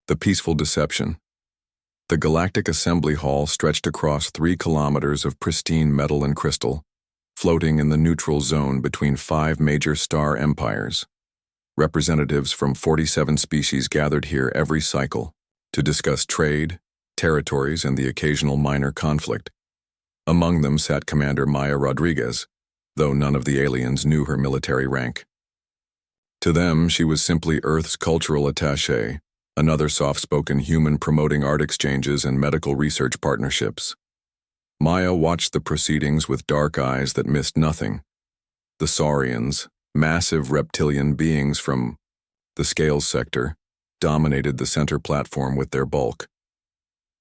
The peaceful deception. The Galactic Assembly Hall stretched across 3 kilometers of pristine metal and crystal, floating in the neutral zone between 5 major star empires. Representatives from 47 species gathered here every cycle to discuss trade, territories, and the occasional minor conflict. Among them sat Commander Maya Rodriguez, though none of the aliens knew her military rank. To them, she was simply Earth's cultural attaché, another soft-spoken human promoting art exchanges and medical research partnerships. Maya watched the proceedings with dark eyes that missed nothing. The Saurians, massive reptilian beings from the Scales sector, dominated the center platform with their bulk.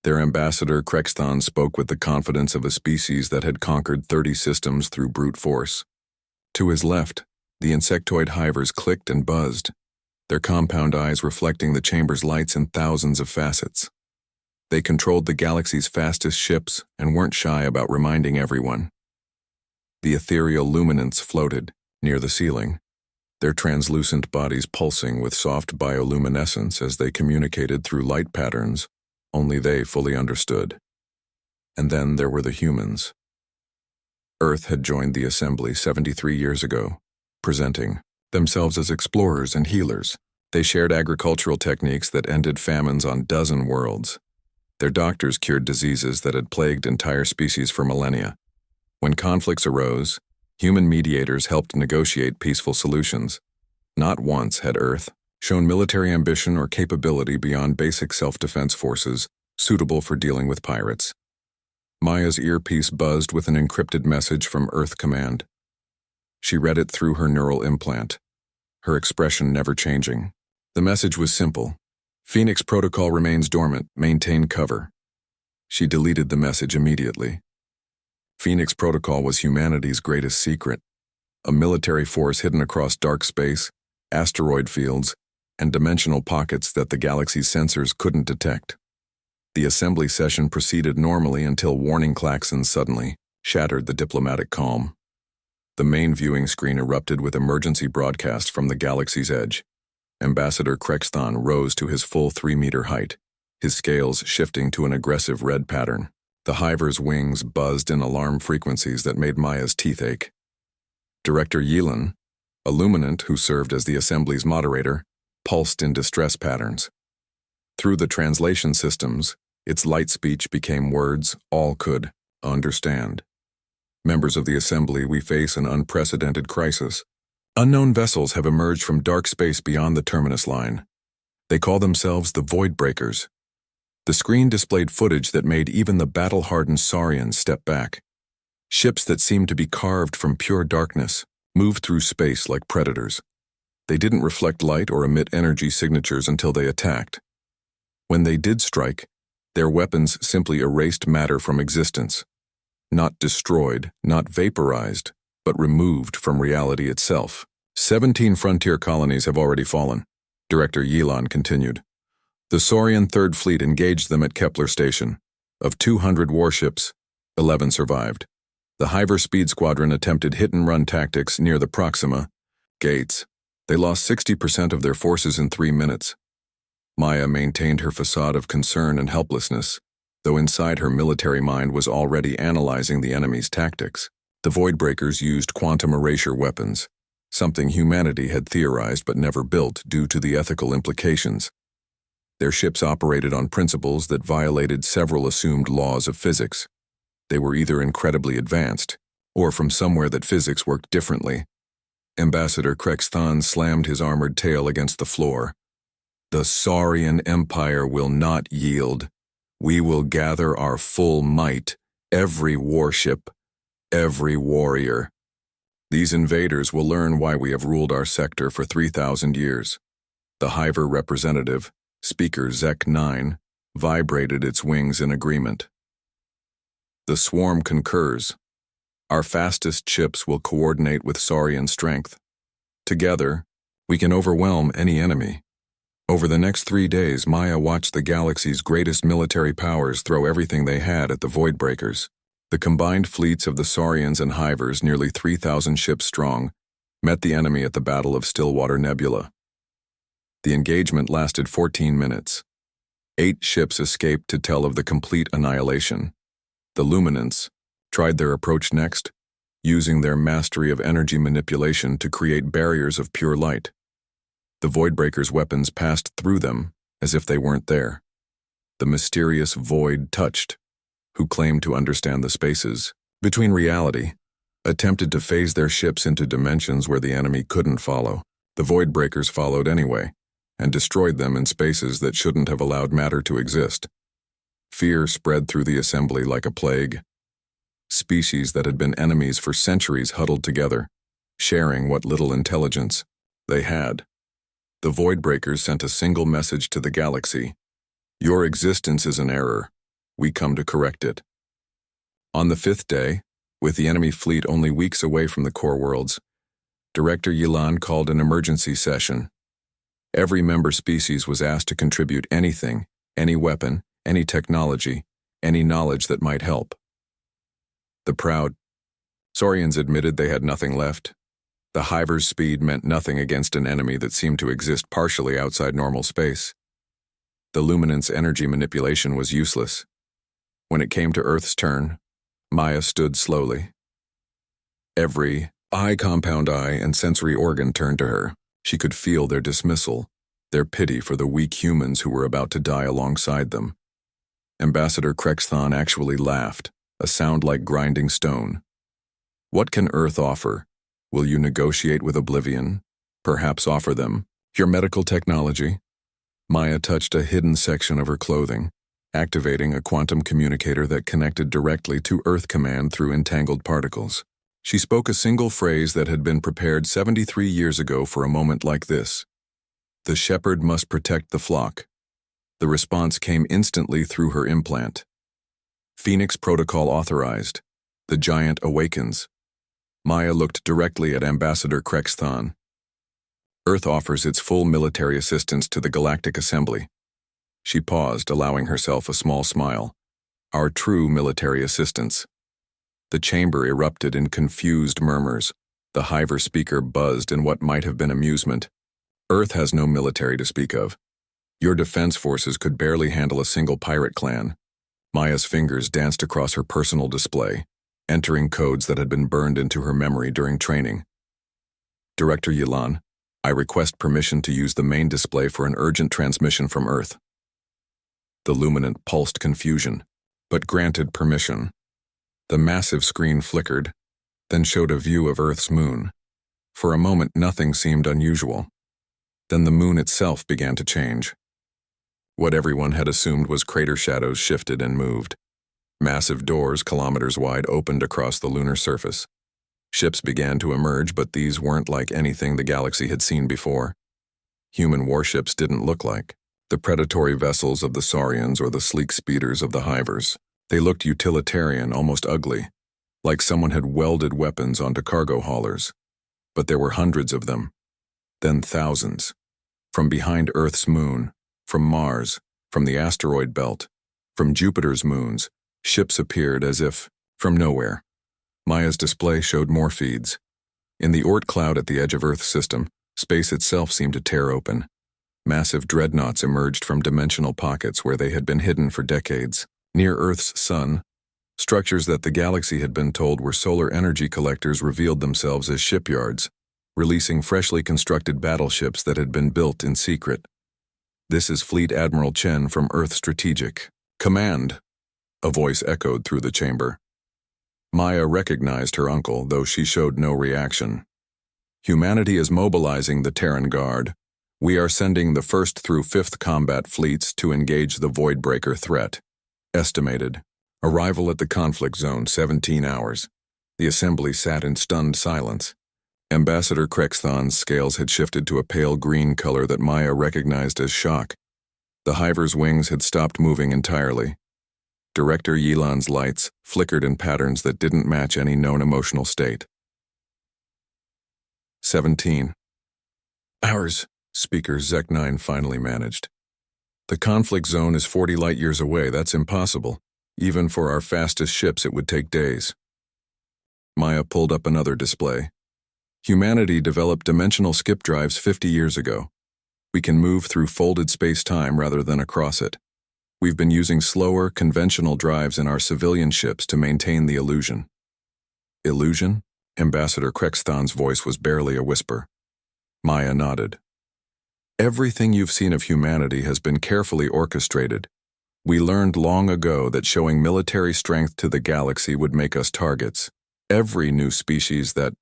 Their ambassador Krexthon spoke with the confidence of a species that had conquered 30 systems through brute force. To his left, the insectoid hivers clicked and buzzed, their compound eyes reflecting the chamber's lights in thousands of facets. They controlled the galaxy's fastest ships and weren't shy about reminding everyone. The ethereal luminants floated near the ceiling, their translucent bodies pulsing with soft bioluminescence as they communicated through light patterns only they fully understood. And then there were the humans. Earth had joined the assembly 73 years ago, presenting themselves as explorers and healers. They shared agricultural techniques that ended famines on dozen worlds. Their doctors cured diseases that had plagued entire species for millennia. When conflicts arose, human mediators helped negotiate peaceful solutions. Not once had Earth shown military ambition or capability beyond basic self-defense forces suitable for dealing with pirates. Maya's earpiece buzzed with an encrypted message from Earth Command. She read it through her neural implant, her expression never changing. The message was simple. Phoenix Protocol remains dormant. Maintain cover. She deleted the message immediately. Phoenix Protocol was humanity's greatest secret, a military force hidden across dark space, asteroid fields, and dimensional pockets that the galaxy's sensors couldn't detect. The assembly session proceeded normally until warning klaxons suddenly shattered the diplomatic calm. The main viewing screen erupted with emergency broadcast from the galaxy's edge. Ambassador Krexthon rose to his full 3-meter height, his scales shifting to an aggressive red pattern. The hiver's wings buzzed in alarm frequencies that made Maya's teeth ache. Director Yelan, a luminant who served as the assembly's moderator, pulsed in distress patterns. Through the translation systems, its light speech became words all could understand. Members of the assembly, we face an unprecedented crisis. Unknown vessels have emerged from dark space beyond the terminus line. They call themselves the Void Breakers. The screen displayed footage that made even the battle-hardened Saurians step back. Ships that seemed to be carved from pure darkness moved through space like predators. They didn't reflect light or emit energy signatures until they attacked. When they did strike, their weapons simply erased matter from existence. Not destroyed, not vaporized, but removed from reality itself. 17 frontier colonies have already fallen, Director Yelan continued. The Saurian Third Fleet engaged them at Kepler Station. Of 200 warships, 11 survived. The Hiver Speed Squadron attempted hit-and-run tactics near the Proxima gates. They lost 60% of their forces in 3 minutes. Maya maintained her facade of concern and helplessness, though inside her military mind was already analyzing the enemy's tactics. The Voidbreakers used quantum erasure weapons, something humanity had theorized but never built due to the ethical implications. Their ships operated on principles that violated several assumed laws of physics. They were either incredibly advanced, or from somewhere that physics worked differently. Ambassador Krexthon slammed his armored tail against the floor. The Saurian Empire will not yield. We will gather our full might, every warship, every warrior. These invaders will learn why we have ruled our sector for 3,000 years. The Hiver representative, Speaker Zek 9, vibrated its wings in agreement. The swarm concurs. Our fastest ships will coordinate with Saurian strength. Together, we can overwhelm any enemy. Over the next 3 days, Maya watched the galaxy's greatest military powers throw everything they had at the Voidbreakers. The combined fleets of the Saurians and Hivers, nearly 3,000 ships strong, met the enemy at the Battle of Stillwater Nebula. The engagement lasted 14 minutes. 8 ships escaped to tell of the complete annihilation. The Luminants tried their approach next, using their mastery of energy manipulation to create barriers of pure light. The Voidbreaker's weapons passed through them as if they weren't there. The mysterious Void touched, who claimed to understand the spaces between reality, attempted to phase their ships into dimensions where the enemy couldn't follow. The Voidbreakers followed anyway, and destroyed them in spaces that shouldn't have allowed matter to exist. Fear spread through the assembly like a plague. Species that had been enemies for centuries huddled together, sharing what little intelligence they had. The Voidbreakers sent a single message to the galaxy: "Your existence is an error. We come to correct it." On the 5th day, with the enemy fleet only weeks away from the core worlds, Director Yilan called an emergency session. Every member species was asked to contribute anything, any weapon, any technology, any knowledge that might help. The proud Saurians admitted they had nothing left. The Hiver's speed meant nothing against an enemy that seemed to exist partially outside normal space. The Luminant's energy manipulation was useless. When it came to Earth's turn, Maya stood slowly. Every compound eye and sensory organ turned to her. She could feel their dismissal, their pity for the weak humans who were about to die alongside them. Ambassador Krexthon actually laughed, a sound like grinding stone. "What can Earth offer? Will you negotiate with Oblivion? Perhaps offer them your medical technology?" Maya touched a hidden section of her clothing, activating a quantum communicator that connected directly to Earth Command through entangled particles. She spoke a single phrase that had been prepared 73 years ago for a moment like this: "The shepherd must protect the flock." The response came instantly through her implant. "Phoenix Protocol authorized. The giant awakens." Maya looked directly at Ambassador Krexthon. "Earth offers its full military assistance to the Galactic Assembly." She paused, allowing herself a small smile. "Our true military assistance." The chamber erupted in confused murmurs. The Hiver speaker buzzed in what might have been amusement. "Earth has no military to speak of. Your defense forces could barely handle a single pirate clan." Maya's fingers danced across her personal display, entering codes that had been burned into her memory during training. "Director Yilan, I request permission to use the main display for an urgent transmission from Earth." The Luminant pulsed confusion, but granted permission. The massive screen flickered, then showed a view of Earth's moon. For a moment, nothing seemed unusual. Then the moon itself began to change. What everyone had assumed was crater shadows shifted and moved. Massive doors, kilometers wide, opened across the lunar surface. Ships began to emerge, but these weren't like anything the galaxy had seen before. Human warships didn't look like the predatory vessels of the Saurians or the sleek speeders of the Hivers. They looked utilitarian, almost ugly, like someone had welded weapons onto cargo haulers. But there were hundreds of them, then thousands. From behind Earth's moon, from Mars, from the asteroid belt, from Jupiter's moons, ships appeared as if from nowhere. Maya's display showed more feeds. In the Oort cloud at the edge of Earth's system, space itself seemed to tear open. Massive dreadnoughts emerged from dimensional pockets where they had been hidden for decades. Near Earth's sun, structures that the galaxy had been told were solar energy collectors revealed themselves as shipyards, releasing freshly constructed battleships that had been built in secret. "This is Fleet Admiral Chen from Earth Strategic Command," a voice echoed through the chamber. Maya recognized her uncle, though she showed no reaction. "Humanity is mobilizing the Terran Guard. We are sending the 1st through 5th combat fleets to engage the Voidbreaker threat. Estimated. Arrival at the conflict zone, 17 hours. The assembly sat in stunned silence. Ambassador Krexthon's scales had shifted to a pale green color that Maya recognized as shock. The Hiver's wings had stopped moving entirely. Director Yilan's lights flickered in patterns that didn't match any known emotional state. 17 hours, Speaker Zek-9 finally managed. "The conflict zone is 40 light-years away. That's impossible. Even for our fastest ships, it would take days." Maya pulled up another display. "Humanity developed dimensional skip drives 50 years ago. We can move through folded space-time rather than across it. We've been using slower, conventional drives in our civilian ships to maintain the illusion. Illusion? Ambassador Krexthan's voice was barely a whisper. Maya nodded. Everything you've seen of humanity has been carefully orchestrated. We learned long ago that showing military strength to the galaxy would make us targets. Every new species that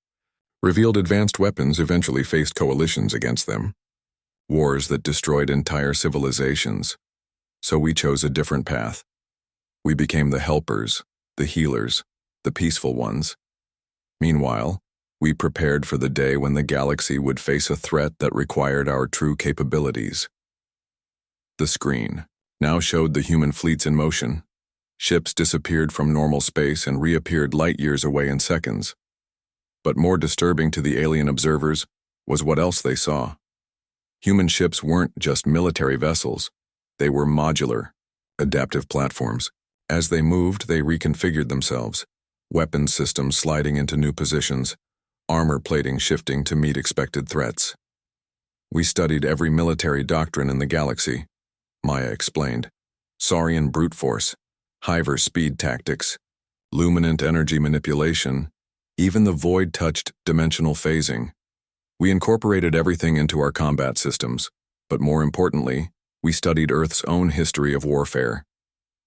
revealed advanced weapons eventually faced coalitions against them. Wars that destroyed entire civilizations. So we chose a different path. We became the helpers, the healers, the peaceful ones. Meanwhile, we prepared for the day when the galaxy would face a threat that required our true capabilities. The screen now showed the human fleets in motion. Ships disappeared from normal space and reappeared light years away in seconds. But more disturbing to the alien observers was what else they saw. Human ships weren't just military vessels. They were modular, adaptive platforms. As they moved, they reconfigured themselves, weapons systems sliding into new positions, armor plating shifting to meet expected threats. We studied every military doctrine in the galaxy, Maya explained. Saurian brute force, Hiver speed tactics, luminant energy manipulation, even the void-touched dimensional phasing. We incorporated everything into our combat systems, but more importantly, we studied Earth's own history of warfare.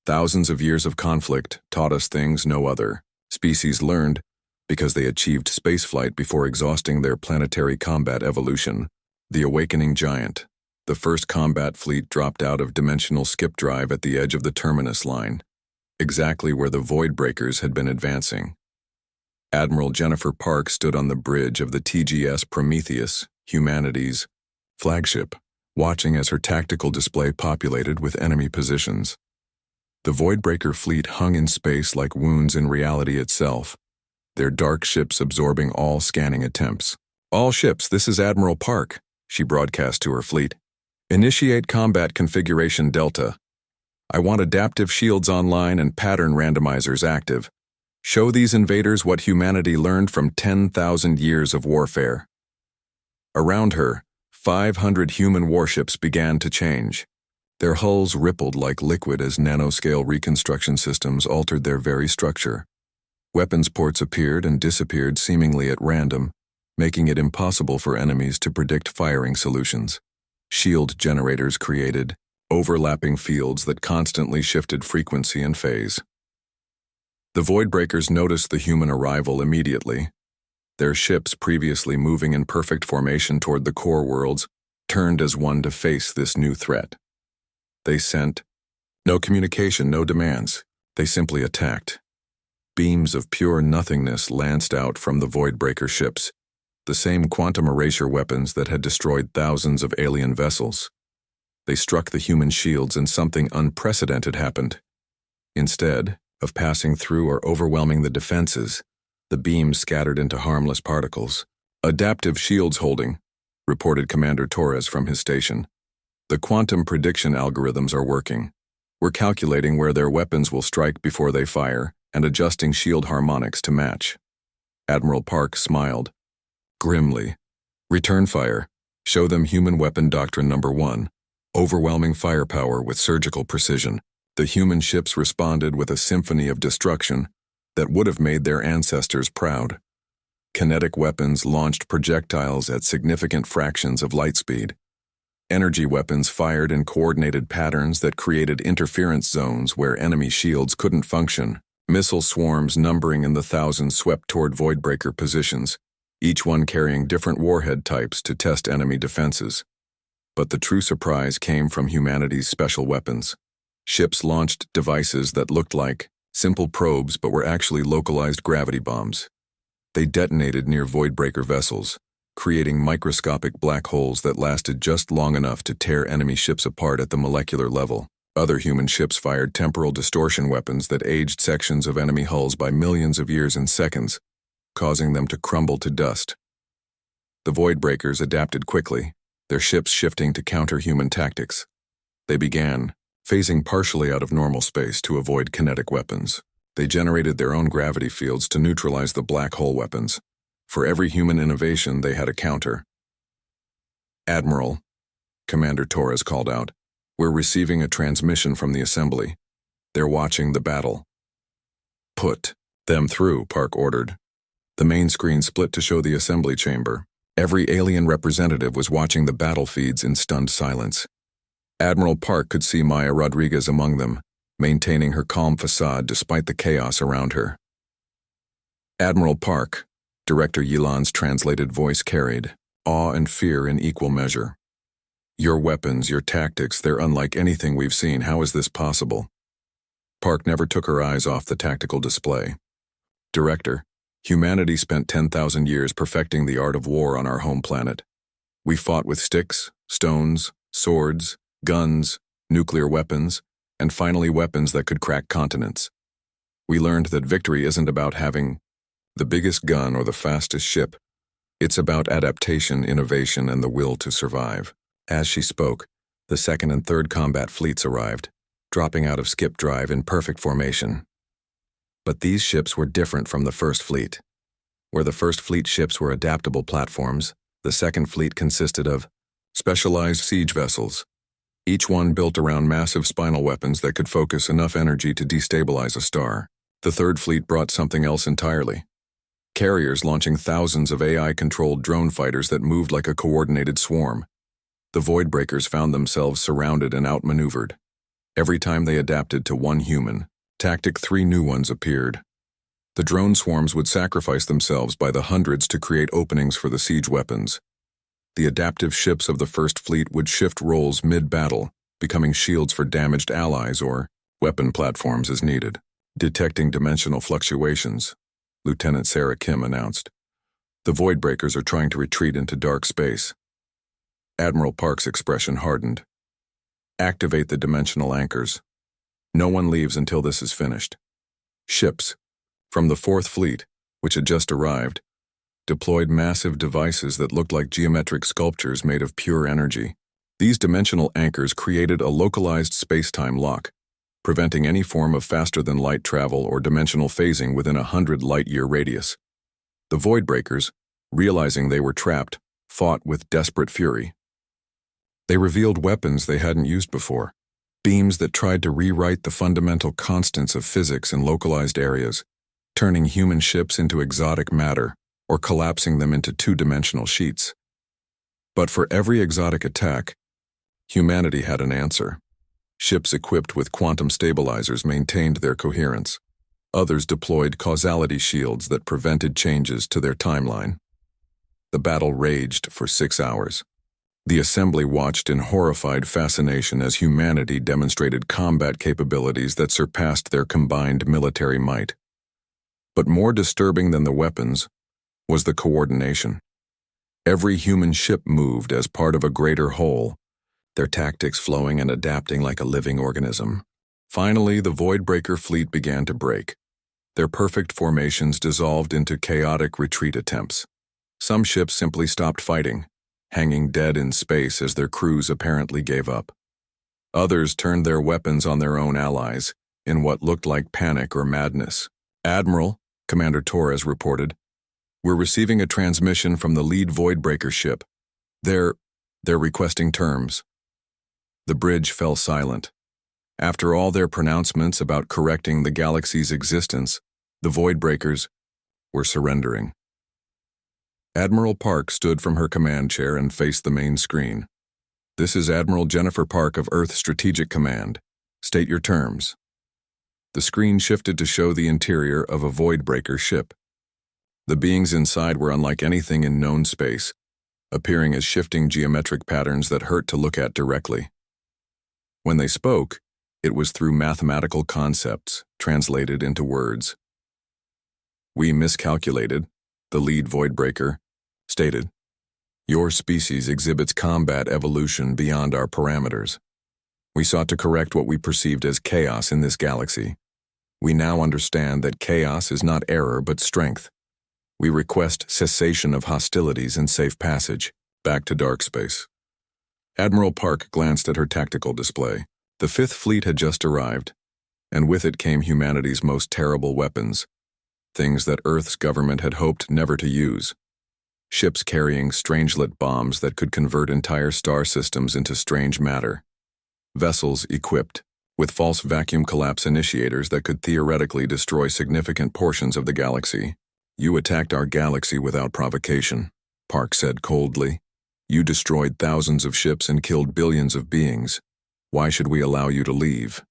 Thousands of years of conflict taught us things no other species learned because they achieved spaceflight before exhausting their planetary combat evolution. The awakening giant, the first combat fleet, dropped out of dimensional skip drive at the edge of the terminus line, exactly where the void breakers had been advancing. Admiral Jennifer Park stood on the bridge of the TGS Prometheus, humanity's flagship, watching as her tactical display populated with enemy positions. The Voidbreaker fleet hung in space like wounds in reality itself, their dark ships absorbing all scanning attempts. "All ships, this is Admiral Park," she broadcast to her fleet. "Initiate combat configuration Delta. I want adaptive shields online and pattern randomizers active. Show these invaders what humanity learned from 10,000 years of warfare." Around her, 500 human warships began to change. Their hulls rippled like liquid as nanoscale reconstruction systems altered their very structure. Weapons ports appeared and disappeared seemingly at random, making it impossible for enemies to predict firing solutions. Shield generators created overlapping fields that constantly shifted frequency and phase. The Voidbreakers noticed the human arrival immediately. Their ships, previously moving in perfect formation toward the core worlds, turned as one to face this new threat. They sent no communication, no demands. They simply attacked. Beams of pure nothingness lanced out from the Voidbreaker ships, the same quantum erasure weapons that had destroyed thousands of alien vessels. They struck the human shields and something unprecedented happened. Instead of passing through or overwhelming the defenses, the beams scattered into harmless particles. "Adaptive shields holding," reported Commander Torres from his station. "The quantum prediction algorithms are working. We're calculating where their weapons will strike before they fire and adjusting shield harmonics to match." Admiral Park smiled grimly. "Return fire. Show them human weapon doctrine number 1. Overwhelming firepower with surgical precision." The human ships responded with a symphony of destruction that would have made their ancestors proud. Kinetic weapons launched projectiles at significant fractions of light speed. Energy weapons fired in coordinated patterns that created interference zones where enemy shields couldn't function. Missile swarms numbering in the thousands swept toward Voidbreaker positions, each one carrying different warhead types to test enemy defenses. But the true surprise came from humanity's special weapons. Ships launched devices that looked like simple probes but were actually localized gravity bombs. They detonated near Voidbreaker vessels, creating microscopic black holes that lasted just long enough to tear enemy ships apart at the molecular level. Other human ships fired temporal distortion weapons that aged sections of enemy hulls by millions of years in seconds, causing them to crumble to dust. The Voidbreakers adapted quickly, their ships shifting to counter-human tactics. They began phasing partially out of normal space to avoid kinetic weapons. They generated their own gravity fields to neutralize the black hole weapons. For every human innovation, they had a counter. "Admiral," Commander Torres called out, We're receiving a transmission from the assembly. They're watching the battle. Put them through, Park ordered. The main screen split to show the assembly chamber. Every alien representative was watching the battle feeds in stunned silence. Admiral Park could see Maya Rodriguez among them, maintaining her calm facade despite the chaos around her. Admiral Park, Director Yilan's translated voice carried, awe and fear in equal measure. Your weapons, your tactics, they're unlike anything we've seen. How is this possible? Park never took her eyes off the tactical display. Director, humanity spent 10,000 years perfecting the art of war on our home planet. We fought with sticks, stones, swords, guns, nuclear weapons, and finally weapons that could crack continents. We learned that victory isn't about having the biggest gun or the fastest ship. It's about adaptation, innovation, and the will to survive. As she spoke, the second and third combat fleets arrived, dropping out of skip drive in perfect formation. But these ships were different from the first fleet. Where the first fleet ships were adaptable platforms, the second fleet consisted of specialized siege vessels, each one built around massive spinal weapons that could focus enough energy to destabilize a star. The third fleet brought something else entirely. Carriers launching thousands of AI-controlled drone fighters that moved like a coordinated swarm. The Voidbreakers found themselves surrounded and outmaneuvered. Every time they adapted to one human, tactic 3 new ones appeared. The drone swarms would sacrifice themselves by the hundreds to create openings for the siege weapons. The adaptive ships of the first fleet would shift roles mid-battle, becoming shields for damaged allies or weapon platforms as needed. Detecting dimensional fluctuations, Lieutenant Sarah Kim announced. The Voidbreakers are trying to retreat into dark space. Admiral Park's expression hardened. Activate the dimensional anchors. No one leaves until this is finished. Ships, from the 4th Fleet, which had just arrived, deployed massive devices that looked like geometric sculptures made of pure energy. These dimensional anchors created a localized space-time lock, preventing any form of faster-than-light travel or dimensional phasing within a 100 light-year radius. The Voidbreakers, realizing they were trapped, fought with desperate fury. They revealed weapons they hadn't used before, beams that tried to rewrite the fundamental constants of physics in localized areas, turning human ships into exotic matter or collapsing them into 2-dimensional sheets. But for every exotic attack, humanity had an answer. Ships equipped with quantum stabilizers maintained their coherence. Others deployed causality shields that prevented changes to their timeline. The battle raged for 6 hours. The assembly watched in horrified fascination as humanity demonstrated combat capabilities that surpassed their combined military might. But more disturbing than the weapons was the coordination. Every human ship moved as part of a greater whole, their tactics flowing and adapting like a living organism. Finally, the Voidbreaker fleet began to break. Their perfect formations dissolved into chaotic retreat attempts. Some ships simply stopped fighting, hanging dead in space as their crews apparently gave up. Others turned their weapons on their own allies, in what looked like panic or madness. Admiral, Commander Torres reported, we're receiving a transmission from the lead Voidbreaker ship. They're requesting terms. The bridge fell silent. After all their pronouncements about correcting the galaxy's existence, the Voidbreakers were surrendering. Admiral Park stood from her command chair and faced the main screen. This is Admiral Jennifer Park of Earth Strategic Command. State your terms. The screen shifted to show the interior of a Voidbreaker ship. The beings inside were unlike anything in known space, appearing as shifting geometric patterns that hurt to look at directly. When they spoke, it was through mathematical concepts translated into words. We miscalculated, the lead Voidbreaker stated. Your species exhibits combat evolution beyond our parameters. We sought to correct what we perceived as chaos in this galaxy. We now understand that chaos is not error but strength. We request cessation of hostilities and safe passage, back to dark space. Admiral Park glanced at her tactical display. The 5th Fleet had just arrived, and with it came humanity's most terrible weapons, things that Earth's government had hoped never to use. Ships carrying strangelet bombs that could convert entire star systems into strange matter. Vessels equipped with false vacuum collapse initiators that could theoretically destroy significant portions of the galaxy. You attacked our galaxy without provocation, Park said coldly. You destroyed thousands of ships and killed billions of beings. Why should we allow you to leave?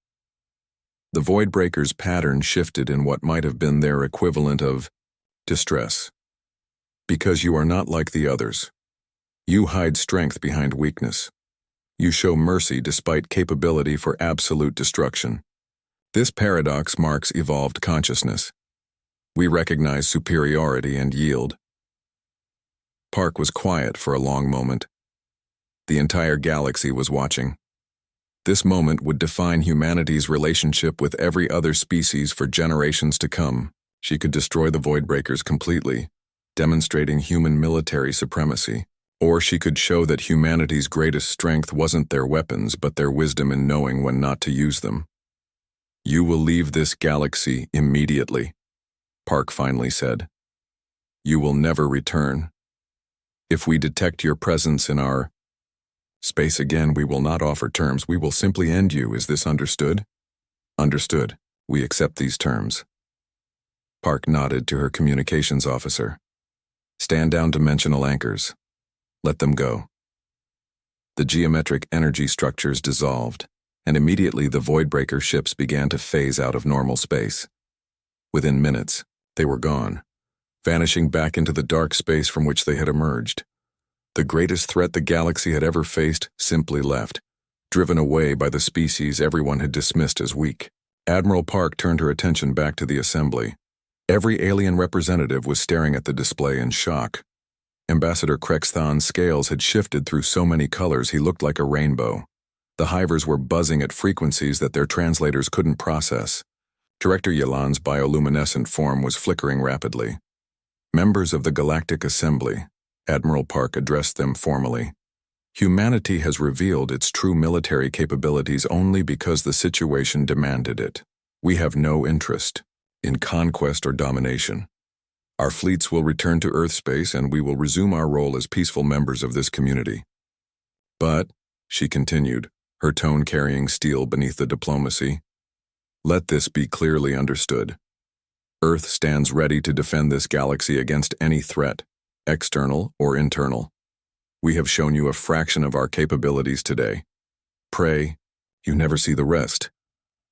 The Voidbreakers' pattern shifted in what might have been their equivalent of distress. Because you are not like the others. You hide strength behind weakness. You show mercy despite capability for absolute destruction. This paradox marks evolved consciousness. We recognize superiority and yield. Park was quiet for a long moment. The entire galaxy was watching. This moment would define humanity's relationship with every other species for generations to come. She could destroy the Voidbreakers completely, demonstrating human military supremacy. Or she could show that humanity's greatest strength wasn't their weapons but their wisdom in knowing when not to use them. You will leave this galaxy immediately, Park finally said. You will never return. If we detect your presence in our space again, we will not offer terms. We will simply end you. Is this understood? Understood. We accept these terms. Park nodded to her communications officer. Stand down dimensional anchors. Let them go. The geometric energy structures dissolved, and immediately the Voidbreaker ships began to phase out of normal space. Within minutes, they were gone, vanishing back into the dark space from which they had emerged. The greatest threat the galaxy had ever faced simply left, driven away by the species everyone had dismissed as weak. Admiral Park turned her attention back to the assembly. Every alien representative was staring at the display in shock. Ambassador Krexthon's scales had shifted through so many colors he looked like a rainbow. The hivers were buzzing at frequencies that their translators couldn't process. Director Yalan's bioluminescent form was flickering rapidly. Members of the Galactic Assembly, Admiral Park addressed them formally. Humanity has revealed its true military capabilities only because the situation demanded it. We have no interest in conquest or domination. Our fleets will return to Earth space and we will resume our role as peaceful members of this community. But, she continued, her tone carrying steel beneath the diplomacy, let this be clearly understood. Earth stands ready to defend this galaxy against any threat, external or internal. We have shown you a fraction of our capabilities today. Pray, you never see the rest.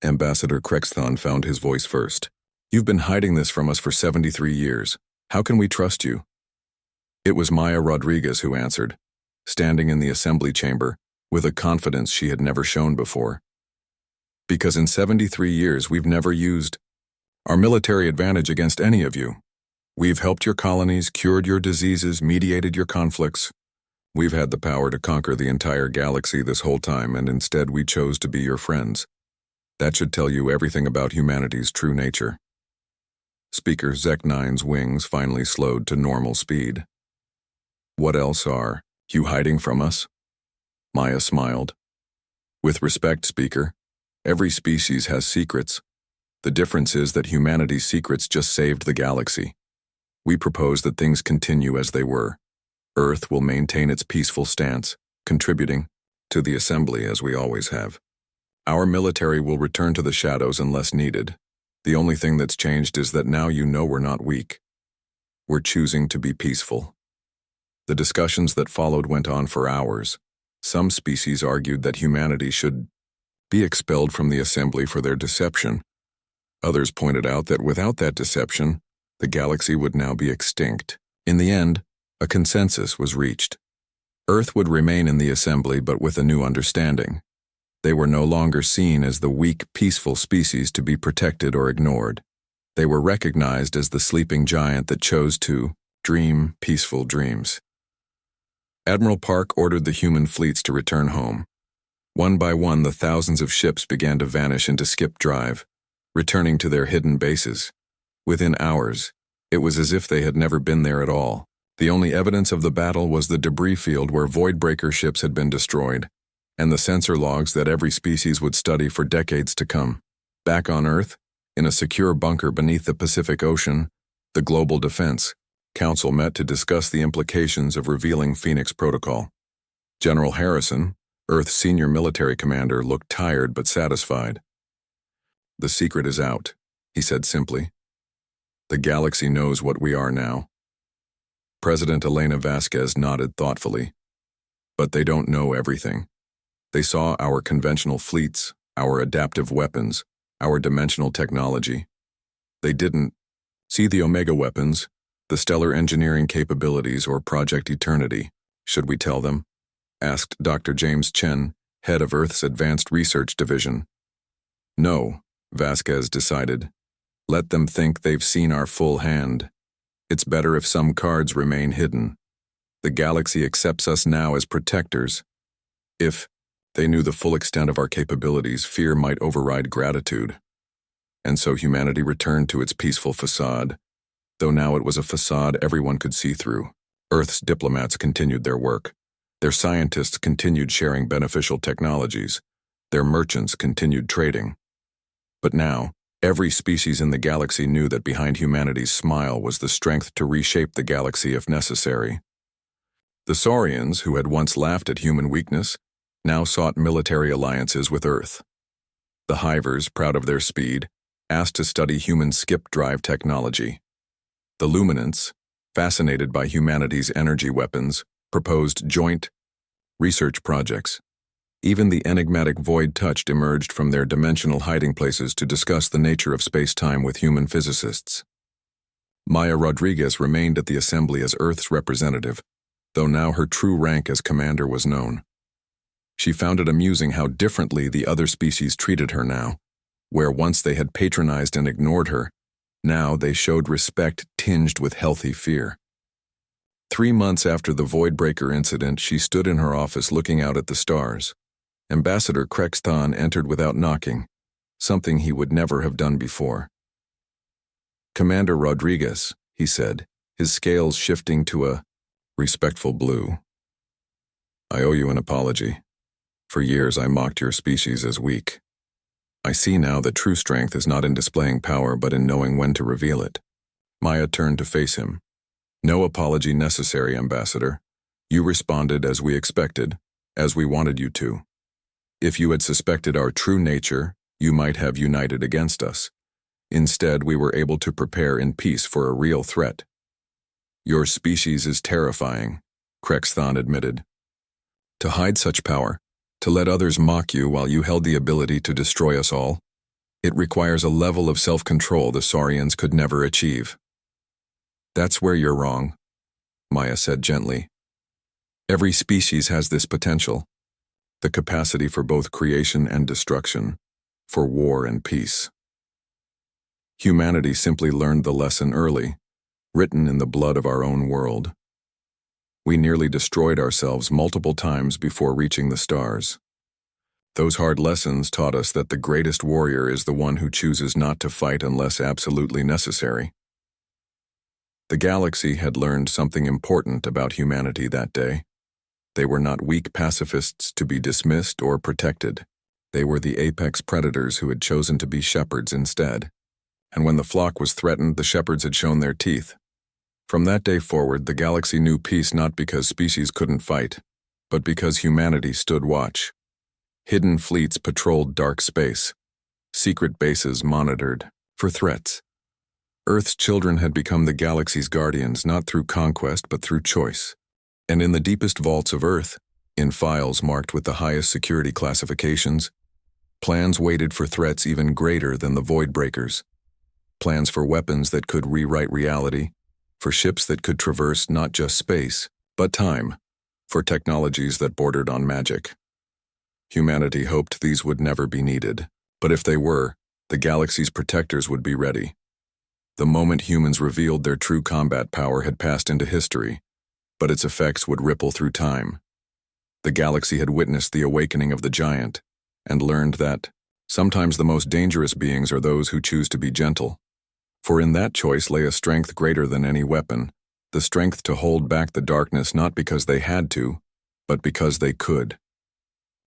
Ambassador Krexthon found his voice first. You've been hiding this from us for 73 years. How can we trust you? It was Maya Rodriguez who answered, standing in the assembly chamber, with a confidence she had never shown before. Because in 73 years we've never used our military advantage against any of you. We've helped your colonies, cured your diseases, mediated your conflicts. We've had the power to conquer the entire galaxy this whole time, and instead we chose to be your friends. That should tell you everything about humanity's true nature. Speaker Zek-9's wings finally slowed to normal speed. What else are you hiding from us? Maya smiled. With respect, Speaker, every species has secrets. The difference is that humanity's secrets just saved the galaxy. We propose that things continue as they were. Earth will maintain its peaceful stance, contributing to the assembly as we always have. Our military will return to the shadows unless needed. The only thing that's changed is that now you know we're not weak. We're choosing to be peaceful. The discussions that followed went on for hours. Some species argued that humanity should be expelled from the assembly for their deception. Others pointed out that without that deception, the galaxy would now be extinct. In the end, a consensus was reached. Earth would remain in the assembly but with a new understanding. They were no longer seen as the weak, peaceful species to be protected or ignored. They were recognized as the sleeping giant that chose to dream peaceful dreams. Admiral Park ordered the human fleets to return home. One by one, the thousands of ships began to vanish into skip drive, returning to their hidden bases. Within hours, it was as if they had never been there at all. The only evidence of the battle was the debris field where Voidbreaker ships had been destroyed, and the sensor logs that every species would study for decades to come. Back on Earth, in a secure bunker beneath the Pacific Ocean, the Global Defense Council met to discuss the implications of revealing Phoenix Protocol. General Harrison, Earth's senior military commander looked tired but satisfied. "The secret is out," he said simply. "The galaxy knows what we are now." President Elena Vasquez nodded thoughtfully. "But they don't know everything. They saw our conventional fleets, our adaptive weapons, our dimensional technology. They didn't see the Omega weapons, the stellar engineering capabilities, or Project Eternity. Should we tell them?" asked Dr. James Chen, head of Earth's Advanced Research Division. "No," Vasquez decided. "Let them think they've seen our full hand. It's better if some cards remain hidden. The galaxy accepts us now as protectors. If they knew the full extent of our capabilities, fear might override gratitude. And so humanity returned to its peaceful facade, though now it was a facade everyone could see through. Earth's diplomats continued their work. Their scientists continued sharing beneficial technologies. Their merchants continued trading. But now, every species in the galaxy knew that behind humanity's smile was the strength to reshape the galaxy if necessary. The Saurians, who had once laughed at human weakness, now sought military alliances with Earth. The Hivers, proud of their speed, asked to study human skip drive technology. The Luminants, fascinated by humanity's energy weapons, proposed joint research projects. Even the enigmatic Void Touched emerged from their dimensional hiding places to discuss the nature of space-time with human physicists. Maya Rodriguez remained at the assembly as Earth's representative, though now her true rank as commander was known. She found it amusing how differently the other species treated her now. Where once they had patronized and ignored her, now they showed respect tinged with healthy fear. 3 months after the Voidbreaker incident, she stood in her office looking out at the stars. Ambassador Krexton entered without knocking, something he would never have done before. "Commander Rodriguez," he said, his scales shifting to a respectful blue. "I owe you an apology. For years I mocked your species as weak. I see now that true strength is not in displaying power but in knowing when to reveal it." Maya turned to face him. "No apology necessary, Ambassador. You responded as we expected, as we wanted you to. If you had suspected our true nature, you might have united against us. Instead, we were able to prepare in peace for a real threat." "Your species is terrifying," Krexton admitted. "To hide such power, to let others mock you while you held the ability to destroy us all, it requires a level of self-control the Saurians could never achieve." "That's where you're wrong," Maya said gently. "Every species has this potential, the capacity for both creation and destruction, for war and peace. Humanity simply learned the lesson early, written in the blood of our own world. We nearly destroyed ourselves multiple times before reaching the stars. Those hard lessons taught us that the greatest warrior is the one who chooses not to fight unless absolutely necessary." The galaxy had learned something important about humanity that day. They were not weak pacifists to be dismissed or protected. They were the apex predators who had chosen to be shepherds instead. And when the flock was threatened, the shepherds had shown their teeth. From that day forward, the galaxy knew peace not because species couldn't fight, but because humanity stood watch. Hidden fleets patrolled dark space. Secret bases monitored for threats. Earth's children had become the galaxy's guardians not through conquest but through choice. And in the deepest vaults of Earth, in files marked with the highest security classifications, plans waited for threats even greater than the Voidbreakers. Plans for weapons that could rewrite reality, for ships that could traverse not just space, but time, for technologies that bordered on magic. Humanity hoped these would never be needed, but if they were, the galaxy's protectors would be ready. The moment humans revealed their true combat power had passed into history, but its effects would ripple through time. The galaxy had witnessed the awakening of the giant, and learned that sometimes the most dangerous beings are those who choose to be gentle. For in that choice lay a strength greater than any weapon, the strength to hold back the darkness not because they had to, but because they could.